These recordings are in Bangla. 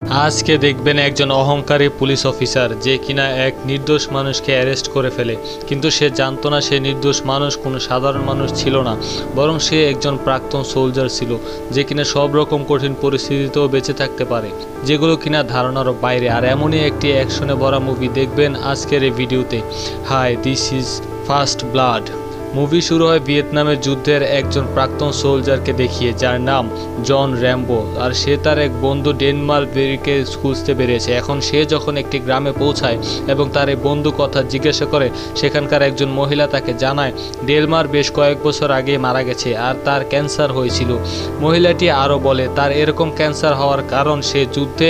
আজকে দেখবেন একজন অহংকারী পুলিশ অফিসার যে কিনা এক নির্দোষ মানুষকে অ্যারেস্ট করে ফেলে, কিন্তু সে জানতো না সে নির্দোষ মানুষ কোনো সাধারণ মানুষ ছিল না, বরং সে একজন প্রাক্তন সোলজার ছিল যে কিনা সব রকম কঠিন পরিস্থিতিতেও বেঁচে থাকতে পারে, যেগুলো কিনা ধারণারও বাইরে। আর এমনই একটি অ্যাকশনে ভরা মুভি দেখবেন আজকের এই ভিডিওতে। Hi, this is first blood. Movie শুরু হয় ভিয়েতনামের যুদ্ধের একজন প্রাক্তন সোলজারকে দেখিয়ে, যার নাম জন র্যাম্বো। আর সে তার এক বন্ধু ডেনমার্কে খুঁজতে বেরিয়েছে। এখন সে যখন একটি গ্রামে পৌঁছায় এবং তার এই বন্ধু কথা জিজ্ঞাসা করে, সেখানকার একজন মহিলা তাকে জানায় ডেলমার বেশ কয়েক বছর আগে মারা গেছে আর তার ক্যান্সার হয়েছিল। মহিলাটি আরও বলে তার এরকম ক্যান্সার হওয়ার কারণ সে যুদ্ধে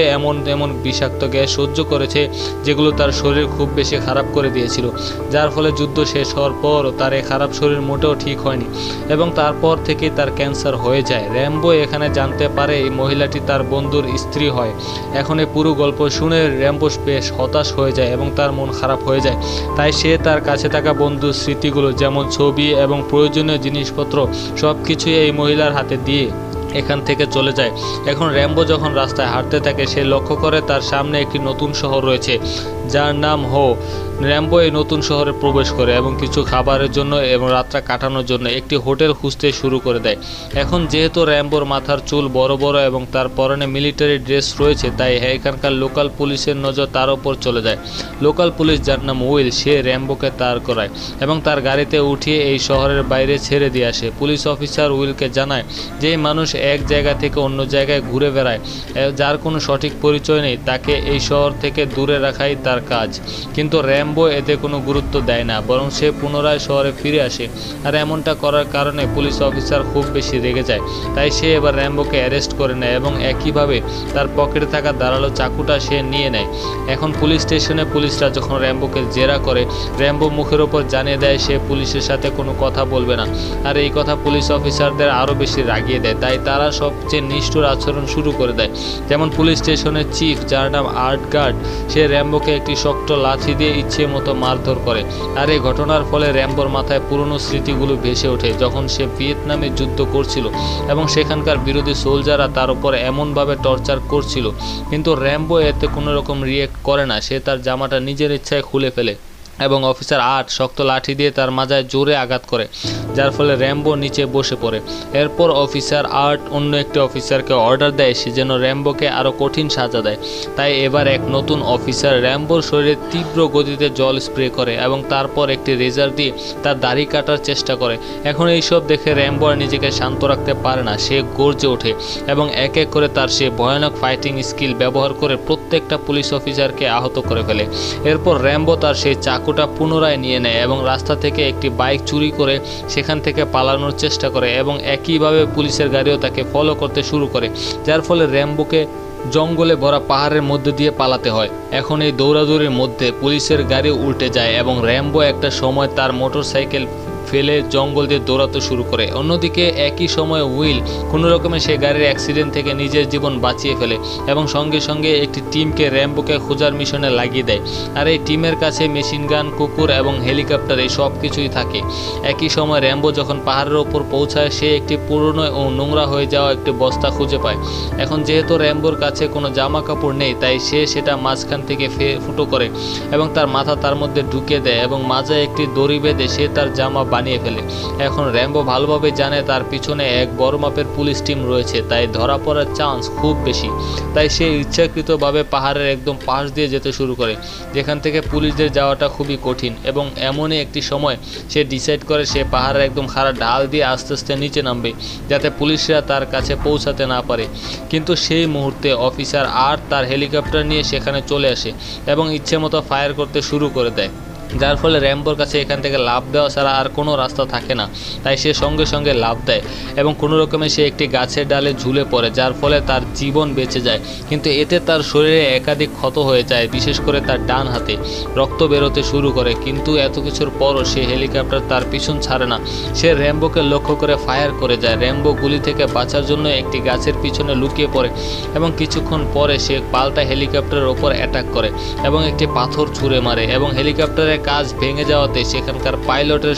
এমন বিষাক্ত গ্যাস সহ্য করেছে যেগুলো তার শরীর খুব বেশি খারাপ করে দিয়েছিল, যার ফলে যুদ্ধ শেষ হওয়ার পরও তার এই খারাপ শরীর মোটেও ঠিক হয়নি এবং তারপর থেকেই তার ক্যান্সার হয়ে যায়। র্যাম্বো এখানে জানতে পারে এই মহিলাটি তার বন্ধুর স্ত্রী হয়। এখন এই পুরো গল্প শুনে র্যাম্বো বেশ হতাশ হয়ে যায় এবং তার মন খারাপ হয়ে যায়। তাই সে তার কাছে থাকা বন্ধুর স্মৃতিগুলো, যেমন ছবি এবং প্রয়োজনীয় জিনিসপত্র, সব কিছুই এই মহিলার হাতে দিয়ে এখান থেকে চলে যায়। এখন র্যাম্বো যখন রাস্তায় হাঁটতে থাকে, সে লক্ষ্য করে তার সামনে একটি নতুন শহর রয়েছে যার নাম হো। র্যাম্বো এই নতুন শহরে প্রবেশ করে এবং কিছু খাবারের জন্য এবং রাতটা কাটানোর জন্য একটি হোটেল খুঁজতে শুরু করে দেয়। এখন যেহেতু র্যাম্বোর মাথার চুল বড় বড় এবং তার পরনে মিলিটারি ড্রেস রয়েছে, তাই এখানকার লোকাল পুলিশের নজর তার ওপর চলে যায়। লোকাল পুলিশ, যার নাম উইল, সে র্যাম্বোকে দাঁড় করায় এবং তার গাড়িতে উঠিয়ে এই শহরের বাইরে ছেড়ে দিয়ে আসে। পুলিশ অফিসার উইলকে জানায় যে মানুষ এক জায়গা থেকে অন্য জায়গায় ঘুরে বেড়ায়, যার কোনো সঠিক পরিচয় নেই, তাকে এই শহর থেকে দূরে রাখাই তার কাজ। কিন্তু র্যাম্বো এতে কোনো গুরুত্ব দেয় না, বরং সে পুনরায় শহরে ফিরে আসে। আর এমনটা করার কারণে পুলিশ অফিসার খুব বেশি রেগে যায়। তাই সে এবার র্যাম্বোকে অ্যারেস্ট করে নেয় এবং একইভাবে তার পকেটে থাকা ধারালো চাকুটা সে নিয়ে নেয়। এখন পুলিশ স্টেশনে পুলিশরা যখন র্যাম্বোকে জেরা করে, র্যাম্বো মুখের ওপর জানিয়ে দেয় সে পুলিশের সাথে কোনো কথা বলবে না। আর এই কথা পুলিশ অফিসারদের আরও বেশি রাগিয়ে দেয়। তাই তারা সবচেয়ে নিষ্ঠুর আচরণ শুরু করে দেয়। যেমন পুলিশ স্টেশনের চিফ, যার নাম আর্ট গার্ড, সে র্যাম্বোকে একটি শক্ত লাঠি দিয়ে ইচ্ছে মতো মারধর করে। আর এই ঘটনার ফলে র্যাম্বোর মাথায় পুরনো স্মৃতিগুলো ভেসে ওঠে, যখন সে ভিয়েতনামে যুদ্ধ করছিল এবং সেখানকার বিরোধী সোলজাররা তার উপর এমনভাবে টর্চার করছিল। কিন্তু র্যাম্বো এতে কোনো রকম রিয়েক্ট করে না। সে তার জামাটা নিজের ইচ্ছায় খুলে ফেলে এবং অফিসার আর্ট শক্ত লাঠি দিয়ে তার মাথায় জোরে আঘাত করে, যার ফলে র্যাম্বো নিচে বসে পড়ে। এরপর অফিসার আর্ট অন্য একটি অফিসারকে অর্ডার দেয় সে যেন র্যাম্বোকে আরও কঠিন সাজা দেয়। তাই এবার এক নতুন অফিসার র্যাম্বোর শরীরে তীব্র গতিতে জল স্প্রে করে এবং তারপর একটি রেজার দিয়ে তার দাড়ি কাটার চেষ্টা করে। এখন এইসব দেখে র্যাম্বো আর নিজেকে শান্ত রাখতে পারে না। সে গর্জে ওঠে এবং এক এক করে তার সে ভয়ানক ফাইটিং স্কিল ব্যবহার করে প্রত্যেকটা পুলিশ অফিসারকে আহত করে ফেলে। এরপর র্যাম্বো তার সেই চাকুটা পুনরায় নিয়ে নেয় এবং রাস্তা থেকে একটি বাইক চুরি করে সেখান থেকে পালানোর চেষ্টা করে এবং একইভাবে পুলিশের গাড়িও তাকে ফলো করতে শুরু করে, যার ফলে র্যাম্বোকে জঙ্গলে ভরা পাহাড়ের মধ্যে দিয়ে পালাতে হয়। এখন এই দৌড়াদৌড়ির মধ্যে পুলিশের গাড়ি উল্টে যায় এবং র্যাম্বো একটা সময় তার মোটরসাইকেল ফেলে জঙ্গল দিয়ে দৌড়াতে শুরু করে। অন্যদিকে একই সময় উইল কোনো রকমে সে গাড়ির অ্যাক্সিডেন্ট থেকে নিজের জীবন বাঁচিয়ে ফেলে এবং সঙ্গে সঙ্গে একটি টিমকে র্যাম্বোকে খোঁজার মিশনে লাগিয়ে দেয়। আর এই টিমের কাছে মেশিনগান, কুকুর এবং হেলিকপ্টার এই সব কিছুই থাকে। একই সময় র্যাম্বো যখন পাহাড়ের ওপর পৌঁছায়, সে একটি পুরনো ও নোংরা হয়ে যাওয়া একটি বস্তা খুঁজে পায়। এখন যেহেতু র্যাম্বোর কাছে কোনো জামা কাপড় নেই, তাই সে সেটা মাঝখান থেকে ফুটো করে এবং তার মাথা তার মধ্যে ঢুকিয়ে দেয় এবং মাঝে একটি দড়ি বেঁধে সে তার জামা বানিয়ে ফেলে। এখন র্যাম্বো ভালোভাবে জানে তার পিছনে এক বড় মাপের পুলিশ টিম রয়েছে, তাই ধরা পড়ার চান্স খুব বেশি। তাই সে ইচ্ছাকৃতভাবে পাহাড়ের একদম পাশ দিয়ে যেতে শুরু করে, যেখান থেকে পুলিশদের যাওয়াটা খুবই কঠিন। এবং এমনই একটি সময় সে ডিসাইড করে সে পাহাড়ের একদম খাড়া ঢাল দিয়ে আস্তে আস্তে নিচে নামবে, যাতে পুলিশরা তার কাছে পৌঁছাতে না পারে। কিন্তু সেই মুহূর্তে অফিসার আর তার হেলিকপ্টার নিয়ে সেখানে চলে আসে এবং ইচ্ছে মতো ফায়ার করতে শুরু করে দেয়, যার ফলে র্যাম্বোর কাছে এখান থেকে লাফ দেওয়া ছাড়া আর কোনো রাস্তা থাকে না। তাই সে সঙ্গে সঙ্গে লাফ দেয় এবং কোনো রকমে সে একটি গাছের ডালে ঝুলে পড়ে, যার ফলে তার জীবন বেঁচে যায়। কিন্তু এতে তার শরীরে একাধিক ক্ষত হয়ে যায়, বিশেষ করে তার ডান হাতে রক্ত বেরোতে শুরু করে। কিন্তু এত কিছুর পরও সে হেলিকপ্টার তার পিছন ছাড়ে না। সে র্যাম্বোকে লক্ষ্য করে ফায়ার করে যায়। র্যাম্বো গুলি থেকে বাঁচার জন্য একটি গাছের পিছনে লুকিয়ে পড়ে এবং কিছুক্ষণ পরে সে পাল্টা হেলিকপ্টারের ওপর অ্যাটাক করে এবং একটি পাথর ছুঁড়ে মারে এবং হেলিকপ্টারের কাজ ভেঙে যাওয়াতে সেখানকার পাইলটের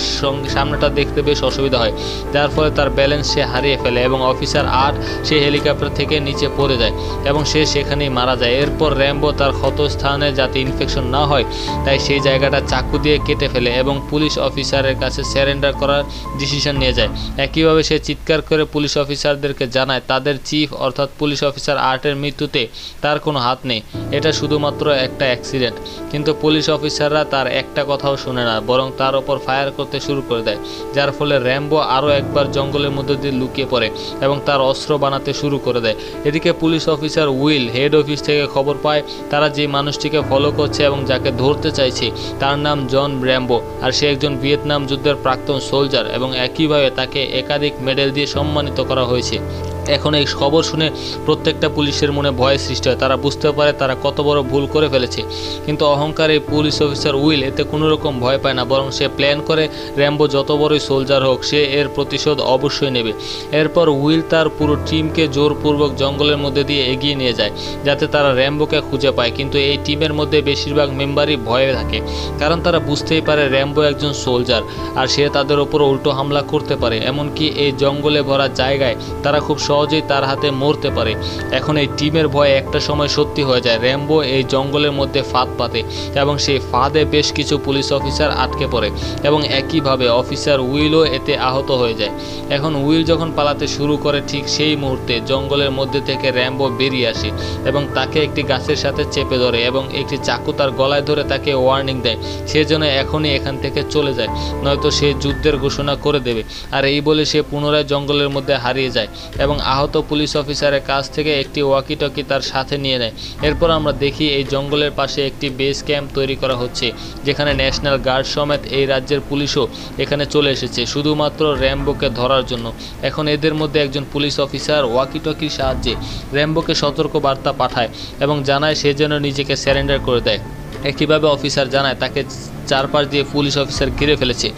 সামনেটা দেখতে বেশ অসুবিধা হয়, যার ফলে তার ব্যালেন্স সে হারিয়ে ফেলে এবং অফিসার 8 সে হেলিকপ্টার থেকে নিচে পড়ে যায় এবং সে সেখানেই মারা যায়। এরপর র্যাম্বো তার ক্ষত স্থানে যাতে ইনফেকশন না হয় তাই সেই জায়গাটা চাকু দিয়ে কেটে ফেলে এবং পুলিশ অফিসারের কাছে সারেন্ডার করার ডিসিশন নিয়ে যায়। একইভাবে সে চিৎকার করে পুলিশ অফিসারদেরকে জানায় তাদের চিফ অর্থাৎ পুলিশ অফিসার 8-এর মৃত্যুতে তার কোনো হাত নেই, এটা শুধুমাত্র একটা অ্যাক্সিডেন্ট। কিন্তু পুলিশ অফিসাররা তার একটা কথাও শুনে না, বরং তার ওপর ফায়ার করতে শুরু করে দেয়, যার ফলে র্যাম্বো আরও একবার জঙ্গলের মধ্যে দিয়ে লুকিয়ে পড়ে এবং তার অস্ত্র বানাতে শুরু করে দেয়। এদিকে police officer will head office থেকে খবর পায় তারা যে মানুষটিকে ফলো করছে এবং যাকে ধরতে চাইছে তার নাম জন র্যাম্বো, আর সে একজন ভিয়েতনাম যুদ্ধের প্রাক্তন সোলজার এবং একইভাবে তাকে একাধিক মেডেল দিয়ে সম্মানিত করা হয়েছে। এখন এই খবর শুনে প্রত্যেকটা পুলিশের মনে ভয় সৃষ্টি হয়, তারা বুঝতে পারে তারা কত বড় ভুল করে ফেলেছে। কিন্তু অহংকার এই পুলিশ অফিসার উইল এতে কোনো রকম ভয় পায় না, বরং সে প্ল্যান করে র্যাম্বো যত বড়ই সোলজার হোক সে এর প্রতিশোধ অবশ্যই নেবে। এরপর উইল তার পুরো টিমকে জোরপূর্বক জঙ্গলের মধ্যে দিয়ে এগিয়ে নিয়ে যায় যাতে তারা র্যাম্বোকে খুঁজে পায়। কিন্তু এই টিমের মধ্যে বেশিরভাগ মেম্বারই ভয়ে থাকে, কারণ তারা বুঝতেই পারে র্যাম্বো একজন সোলজার আর সে তাদের ওপর উল্টো হামলা করতে পারে, এমনকি এই জঙ্গলে ভরা জায়গায় তারা খুব সহজেই তার হাতে মরতে পারে। এখন এই টিমের ভয় একটা সময় সত্যি হয়ে যায়। র্যাম্বো এই জঙ্গলের মধ্যে ফাঁদ পাতে এবং সেই ফাঁদে বেশ কিছু পুলিশ অফিসার আটকে পড়ে এবং একইভাবে অফিসার উইলও এতে আহত হয়ে যায়। এখন উইল যখন পালাতে শুরু করে ঠিক সেই মুহূর্তে জঙ্গলের মধ্যে থেকে র্যাম্বো বেরিয়ে আসে এবং তাকে একটি গাছের সাথে চেপে ধরে এবং একটি চাকু তার গলায় ধরে তাকে ওয়ার্নিং দেয় সে যেন এখনই এখান থেকে চলে যায়, নয়তো সে যুদ্ধের ঘোষণা করে দেবে। আর এই বলে সে পুনরায় জঙ্গলের মধ্যে হারিয়ে যায় এবং আহত পুলিশ অফিসারের কাছ থেকে একটি ওয়াকি টকি তার সাথে নিয়ে নেয়। এরপর আমরা দেখি এই জঙ্গলের পাশে একটি বেস ক্যাম্প তৈরি করা হচ্ছে, যেখানে ন্যাশনাল গার্ড সমেত এই রাজ্যের পুলিশও এখানে চলে এসেছে শুধুমাত্র র্যাম্বোকে ধরার জন্য। এখন এদের মধ্যে একজন পুলিশ অফিসার ওয়াকি টকির সাহায্যে র্যাম্বোকে সতর্ক বার্তা পাঠায় এবং জানায় সে যেন নিজেকে সারেন্ডার করে দেয়। একইভাবে অফিসার জানায় তাকে চারপাশ দিয়ে পুলিশ অফিসার ঘিরে ফেলেছে।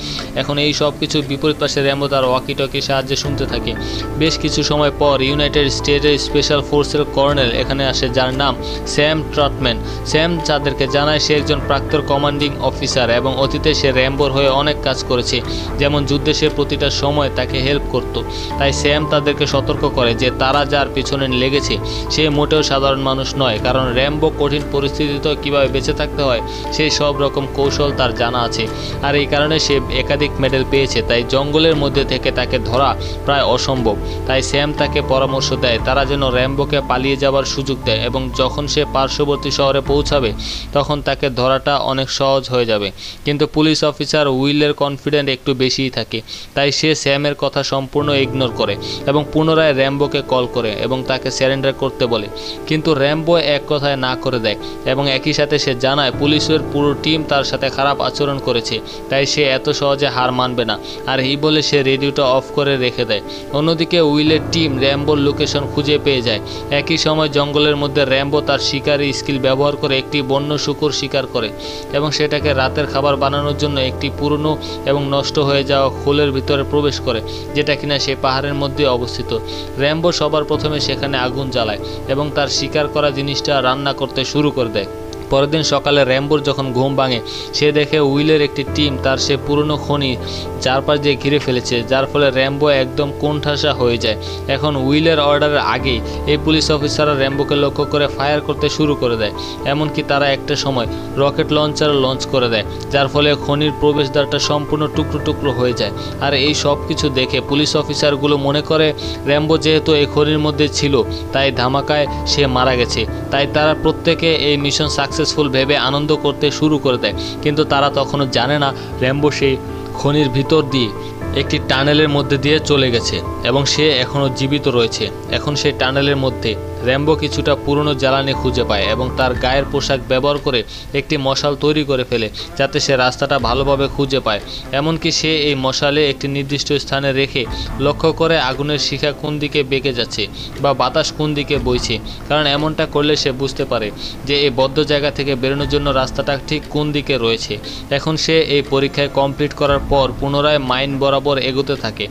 এখন এই সব কিছু বিপরীত পাশে র্যাম্বো তার ওয়াকি টকির সাহায্যে শুনতে থাকে। বেশ কিছু সময় পর ইউনাইটেড স্টেটের স্পেশাল ফোর্সের কর্নেল এখানে আসে, যার নাম স্যাম ট্রটম্যান। স্যাম তাদেরকে জানায় সে একজন প্রাক্তন কমান্ডিং অফিসার এবং অতীতে সে র্যাম্বোর হয়ে অনেক কাজ করেছে, যেমন যুদ্ধে সে প্রতিটা সময় তাকে হেল্প করত। তাই স্যাম তাদেরকে সতর্ক করে যে তারা যার পিছনে লেগেছে সে মোটেও সাধারণ মানুষ নয়, কারণ র্যাম্বো কঠিন পরিস্থিতিতে কীভাবে বেঁচে থাকতে হয় সেই সব রকম কৌশল তার জানা আছে, আর এই কারণে সে একাধিক মেডেল পেয়েছে। তাই জঙ্গলের মধ্যে থেকে তাকে ধরা প্রায় অসম্ভব। তাই স্যাম তাকে পরামর্শ দেয় তারা যেন র্যাম্বোকে পালিয়ে যাওয়ার সুযোগ দেয় এবং যখন সে পার্শ্ববর্তী শহরে পৌঁছাবে তখন তাকে ধরাটা অনেক সহজ হয়ে যাবে। কিন্তু পুলিশ অফিসার উইলের কনফিডেন্ট একটু বেশিই থাকে, তাই সে স্যামের কথা সম্পূর্ণ ইগনোর করে এবং পুনরায় র্যাম্বোকে কল করে এবং তাকে সারেন্ডার করতে বলে। কিন্তু র্যাম্বো এক কথায় না করে দেয় এবং একই সাথে সে জানায় পুলিশের পুরো টিম তার সাথে খারাপ আচরণ করেছে, তাই সে এত সহজে হার মানবে না। আর এই বলে সে রেডিওটা অফ করে রেখে দেয়। অন্যদিকে উইলের টিম র্যাম্বোর লোকেশন খুঁজে পেয়ে যায়। একই সময় জঙ্গলের মধ্যে র্যাম্বো তার শিকারি স্কিল ব্যবহার করে একটি বন্য শূকর শিকার করে এবং সেটাকে রাতের খাবার বানানোর জন্য একটি পুরনো এবং নষ্ট হয়ে যাওয়া খোলের ভিতরে প্রবেশ করে, যেটা কিনা সে পাহাড়ের মধ্যে অবস্থিত। র্যাম্বো সবার প্রথমে সেখানে আগুন জ্বালায় এবং তার শিকার করা জিনিসটা রান্না করতে শুরু করে দেয়। পরের দিন সকালে র্যাম্বোর যখন ঘুম ভাঙে সে দেখে উইলের একটি টিম তার সে পুরনো খনি চারপাশ দিয়ে ঘিরে ফেলেছে, যার ফলে র্যাম্বো একদম কোণঠাসা হয়ে যায়। এখন উইলের অর্ডারের আগেই এই পুলিশ অফিসাররা র্যাম্বোকে লক্ষ্য করে ফায়ার করতে শুরু করে দেয়, এমনকি তারা একটা সময় রকেট লঞ্চার লঞ্চ করে দেয়, যার ফলে খনির প্রবেশদ্বারটা সম্পূর্ণ টুকরো টুকরো হয়ে যায়। আর এই সব কিছু দেখে পুলিশ অফিসারগুলো মনে করে র্যাম্বো যেহেতু এই খনির মধ্যে ছিল তাই ধামাকায় সে মারা গেছে, তাই তারা প্রত্যেকে এই মিশন সাকসেসফুল ভেবে আনন্দ করতে শুরু করে দেয়। কিন্তু তারা তখনও জানে না র্যাম্বো সেই খনির ভিতর দিয়ে একটি টানেলের মধ্যে দিয়ে চলে গেছে এবং সে এখনও জীবিত রয়েছে। এখন সেই টানেলের মধ্যে র্যাম্বো কিছুটা পুরনো জ্বালানি খুঁজে পায় এবং তার গায়ের পোশাক ব্যবহার করে একটি মশাল তৈরি করে ফেলে যাতে সে রাস্তাটা ভালোভাবে খুঁজে পায়। এমনকি সে এই মশালে একটি নির্দিষ্ট স্থানে রেখে লক্ষ্য করে আগুনের শিখা কোন দিকে বেঁকে যাচ্ছে বা বাতাস কোন দিকে বইছে, কারণ এমনটা করলে সে বুঝতে পারে যে এই বদ্ধ জায়গা থেকে বেরোনোর জন্য রাস্তাটা ঠিক কোন দিকে রয়েছে। এখন সে এই পরীক্ষায় কমপ্লিট করার পর পুনরায় মাইন বরাবর এগোতে থাকে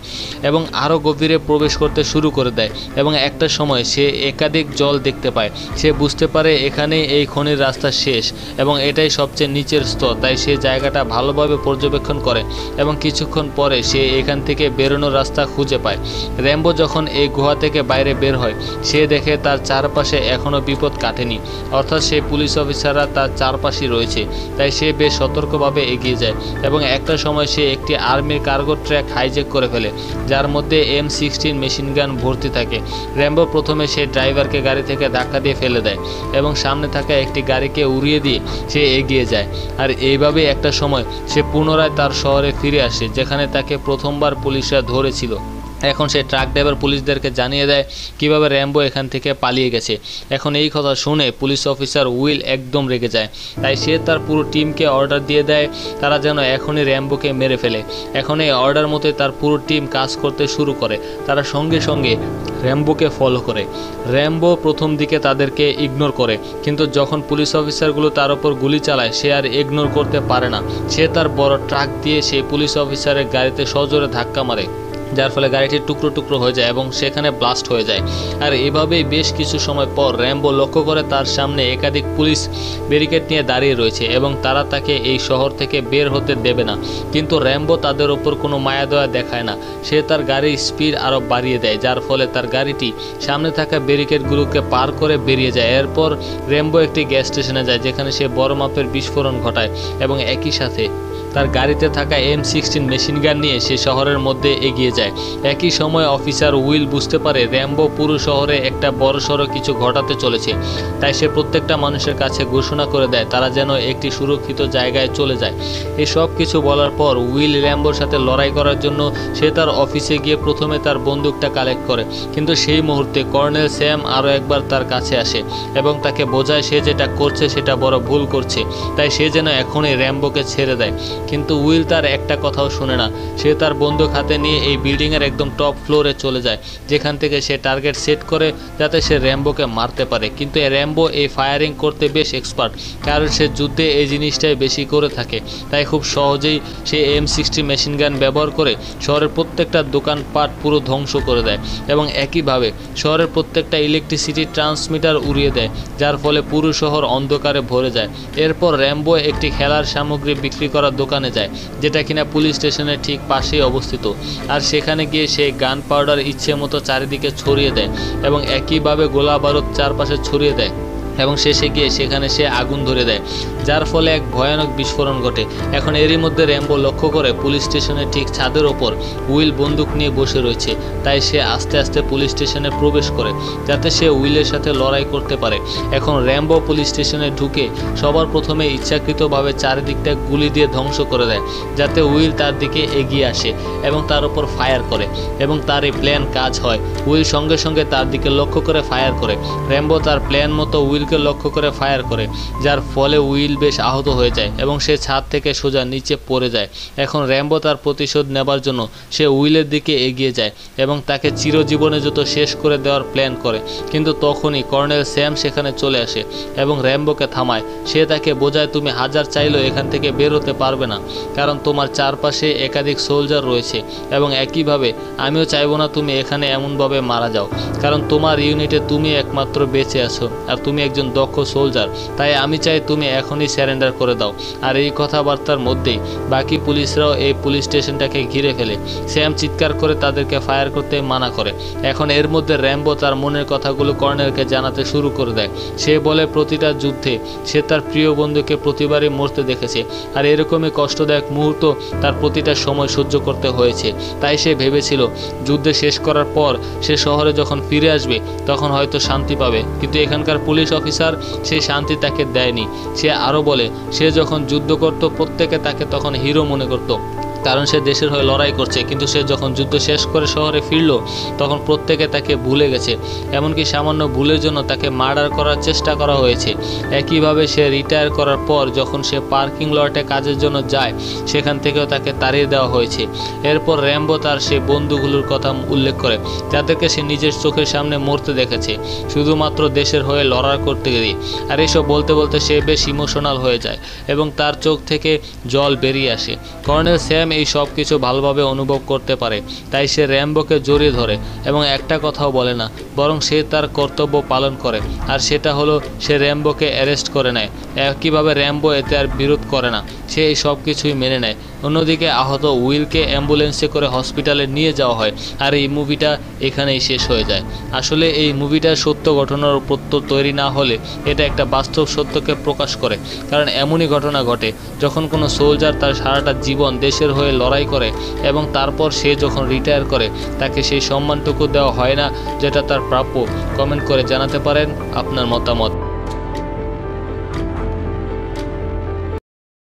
এবং আরও গভীরে প্রবেশ করতে শুরু করে দেয় এবং একটা সময় সে একাধিক একাধিক জল দেখতে পায়। সে বুঝতে পারে এখানেই এই খনির রাস্তা শেষ এবং এটাই সবচেয়ে নিচের স্তর। তাই সে জায়গাটা ভালোভাবে পর্যবেক্ষণ করে এবং কিছুক্ষণ পরে সে এখান থেকে বেরোনোর রাস্তা খুঁজে পায়। র্যাম্বো যখন এই গুহা থেকে বাইরে বের হয় সে দেখে তার চারপাশে এখনও বিপদ কাটেনি, অর্থাৎ সেই পুলিশ অফিসাররা তার চারপাশেই রয়েছে। তাই সে বেশ সতর্কভাবে এগিয়ে যায় এবং একটা সময় সে একটি আর্মির কার্গো ট্র্যাক হাইজ্যাক করে ফেলে, যার মধ্যে M16 মেশিন গান ভর্তি থাকে। র্যাম্বো প্রথমে সে ড্রাইভারকে গাড়ি থেকে ধাক্কা দিয়ে ফেলে দেয় এবং সামনে থাকা একটি গাড়িকে উড়িয়ে দিয়ে সে এগিয়ে যায়। আর এইভাবেই একটা সময় সে পুনরায় তার শহরে ফিরে আসে, যেখানে তাকে প্রথমবার পুলিশরা ধরেছিল। এখন সে ট্রাক ড্রাইভার পুলিশদেরকে জানিয়ে দেয় কিভাবে র্যাম্বো এখান থেকে পালিয়ে গেছে। এখন এই কথা শুনে পুলিশ অফিসার উইল একদম রেগে যায়। তাই সে তার পুরো টিমকে অর্ডার দিয়ে দেয় তারা যেন এখনই র্যাম্বোকে মেরে ফেলে। এখন এই অর্ডার মতোই তার পুরো টিম কাজ করতে শুরু করে। তারা সঙ্গে সঙ্গে র্যাম্বোকে ফলো করে। র্যাম্বো প্রথম দিকে তাদেরকে ইগনোর করে, কিন্তু যখন পুলিশ অফিসারগুলো তার ওপর গুলি চালায় সে আর ইগনোর করতে পারে না। সে তার বড় ট্রাক দিয়ে সেই পুলিশ অফিসারের গাড়িতে সজোরে ধাক্কা মারে, যার ফলে গাড়িটি টুকরো টুকরো হয়ে যায় এবং সেখানে ব্লাস্ট হয়ে যায়। আর এভাবেই বেশ কিছু সময় পর র্যাম্বো লক্ষ্য করে তার সামনে একাধিক পুলিশ ব্যারিকেড নিয়ে দাঁড়িয়ে রয়েছে এবং তারা তাকে এই শহর থেকে বের হতে দেবে না। কিন্তু র্যাম্বো তাদের ওপর কোনো মায়া দয়া দেখায় না। সে তার গাড়ির স্পিড আরও বাড়িয়ে দেয়, যার ফলে তার গাড়িটি সামনে থাকা ব্যারিকেডগুলোকে পার করে বেরিয়ে যায়। এরপর র্যাম্বো একটি গ্যাস স্টেশনে যায়, যেখানে সে বড় মাপের বিস্ফোরণ ঘটায় এবং একই সাথে তার গাড়িতে থাকা M16 মেশিন গান নিয়ে সে শহরের মধ্যে এগিয়ে যায়। একই সময় অফিসার উইল বুঝতে পারে র্যাম্বো পুরো শহরে একটা বড়সড় কিছু ঘটাতে চলেছে। তাই সে প্রত্যেকটা মানুষের কাছে ঘোষণা করে দেয় তারা যেন একটি সুরক্ষিত জায়গায় চলে যায়। এই সব কিছু বলার পর উইল র্যাম্বোর সাথে লড়াই করার জন্য সে তার অফিসে গিয়ে প্রথমে তার বন্দুকটা কালেক্ট করে, কিন্তু সেই মুহূর্তে কর্নেল স্যাম আরও একবার তার কাছে আসে এবং তাকে বোঝায় সে যেটা করছে সেটা বড় ভুল করছে। তাই সে যেন এখনই র্যাম্বোকে ছেড়ে দেয়, কিন্তু উইল তার একটা কথাও শুনে না। সে তার বন্দুক হাতে নিয়ে এই বিল্ডিংয়ের একদম টপ ফ্লোরে চলে যায়, যেখান থেকে সে টার্গেট সেট করে যাতে সে র্যাম্বোকে মারতে পারে। কিন্তু র্যাম্বো এই ফায়ারিং করতে বেশ এক্সপার্ট, কারণ সে যুদ্ধে এই জিনিসটাই বেশি করে থাকে। তাই খুব সহজেই সে M16 মেশিন গান ব্যবহার করে শহরের প্রত্যেকটা দোকানপাট পুরো ধ্বংস করে দেয় এবং একইভাবে শহরের প্রত্যেকটা ইলেকট্রিসিটি ট্রান্সমিটার উড়িয়ে দেয়, যার ফলে পুরো শহর অন্ধকারে ভরে যায়। এরপর র্যাম্বো একটি খেলার সামগ্রী বিক্রি করার দোকানে যায়, যেটা কিনা পুলিশ স্টেশনের ঠিক পাশেই অবস্থিত। আর সেখানে গিয়ে সে গান পাউডার ইচ্ছে মতো চারিদিকে ছড়িয়ে দেয় এবং একইভাবে গোলা বারুদ চারপাশে ছড়িয়ে দেয় এবং শেষে গিয়ে সেখানে সে আগুন ধরে দেয়, যার ফলে এক ভয়ানক বিস্ফোরণ ঘটে। এখন এরই মধ্যে র্যাম্বো লক্ষ্য করে পুলিশ স্টেশনের ঠিক ছাদের ওপর উইল বন্দুক নিয়ে বসে রয়েছে। তাই সে আস্তে আস্তে পুলিশ স্টেশনে প্রবেশ করে যাতে সে উইলের সাথে লড়াই করতে পারে। এখন র্যাম্বো পুলিশ স্টেশনে ঢুকে সবার প্রথমে ইচ্ছাকৃতভাবে চারিদিকটা গুলি দিয়ে ধ্বংস করে দেয়, যাতে উইল তার দিকে এগিয়ে আসে এবং তার উপর ফায়ার করে এবং তার এই প্ল্যান কাজ হয়। উইল সঙ্গে সঙ্গে তার দিকে লক্ষ্য করে ফায়ার করে। র্যাম্বো তার প্ল্যান মতো উইলকে লক্ষ্য করে ফায়ার করে, যার ফলে উইল বেশ আহত হয়ে যায় এবং সে ছাদ থেকে সোজা নিচে পড়ে যায়। এখন র্যাম্বো তার প্রতিশোধ নেবার জন্য সে উইলের দিকে এগিয়ে যায় এবং তাকে চিরজীবনে যত শেষ করে দেওয়ার প্ল্যান করে। কিন্তু তখনই কর্নেল স্যাম সেখানে চলে আসে এবং র্যাম্বোকে থামায়। সে তাকে বোঝায় তুমি হাজার চাইলেও এখান থেকে বের হতে পারবে না, কারণ তোমার চারপাশে একাধিক সোলজার রয়েছে এবং একইভাবে আমিও চাইবো না তুমি এখানে এমনভাবে মারা যাও, কারণ তোমার ইউনিটে তুমি একমাত্র বেঁচে আছো আর তুমি একজন দক্ষ সোলজার। তাই আমি চাই তুমি এখনই স্যারেন্ডার করে দাও। আর এই কথাবার্তার মধ্যেই বাকি পুলিশরাও এই পুলিশ স্টেশনটাকে ঘিরে ফেলে। স্যাম চিৎকার করে তাদেরকে ফায়ার করতে মানা করে। এখন এর মধ্যে র্যাম্বো তার মনের কথাগুলো কর্নেলকে জানাতে শুরু করে দেয়। সে বলে প্রতিটা যুদ্ধে সে তার প্রিয় বন্ধুকে প্রতিবারই মরতে দেখেছে, আর এরকমই কষ্টদায়ক মুহূর্ত তার প্রতিটা সময় সহ্য করতে হয়েছে। তাই সে ভেবেছিল যুদ্ধে শেষ করার পর সে শহরে যখন ফিরে আসবে তখন হয়তো শান্তি পাবে, কিন্তু এখানকার পুলিশ অফিসার সেই শান্তি তাকে দেয়নি। সে আরও বলে সে যখন যুদ্ধ করত প্রত্যেকে তাকে তখন হিরো মনে করত, কারণ সে দেশের হয়ে লড়াই করছে। কিন্তু সে যখন যুদ্ধ শেষ করে শহরে ফিরল তখন প্রত্যেকে তাকে ভুলে গেছে, এমনকি সামান্য ভুলের জন্য তাকে মার্ডার করার চেষ্টা করা হয়েছে। একইভাবে সে রিটায়ার করার পর যখন সে পার্কিং লটে কাজের জন্য যায় সেখান থেকেও তাকে তাড়িয়ে দেওয়া হয়েছে। এরপর র্যাম্বো তার সেই বন্ধুগুলোর কথা উল্লেখ করে যাদেরকে সে নিজের চোখের সামনে মরতে দেখেছে শুধুমাত্র দেশের হয়ে লড়াই করতে গিয়ে। আর এসব বলতে বলতে সে বেশ ইমোশনাল হয়ে যায় এবং তার চোখ থেকে জল বেরিয়ে আসে। কর্নেল স্যাম এই সব কিছু ভালোভাবে অনুভব করতে পারে। তাই সে র্যাম্বোকে জড়িয়ে ধরে এবং একটা কথাও বলে না, বরং সে তার কর্তব্য পালন করে, আর সেটা হলো সে র্যাম্বোকে অ্যারেস্ট করে নেয়। একইভাবে র্যাম্বো এতে আর বিরোধ করে না, সে এই সব কিছুই মেনে নেয়। অন্যদিকে আহত উইলকে অ্যাম্বুলেন্সে করে হসপিটালে নিয়ে যাওয়া হয়, আর এই মুভিটা এখানেই শেষ হয়ে যায়। আসলে এই মুভিটা সত্য ঘটনার উপর তৈরি না হলে এটা একটা বাস্তব সত্যকে প্রকাশ করে, কারণ এমনই ঘটনা ঘটে যখন কোনো সোলজার তার সারাটা জীবন দেশের হয়ে লড়াই করে এবং তারপর সে যখন রিটায়ার করে তাকে সেই সম্মানটুকু দেওয়া হয় না যেটা তার প্রাপ্য। কমেন্ট করে জানাতে পারেন আপনার মতামত।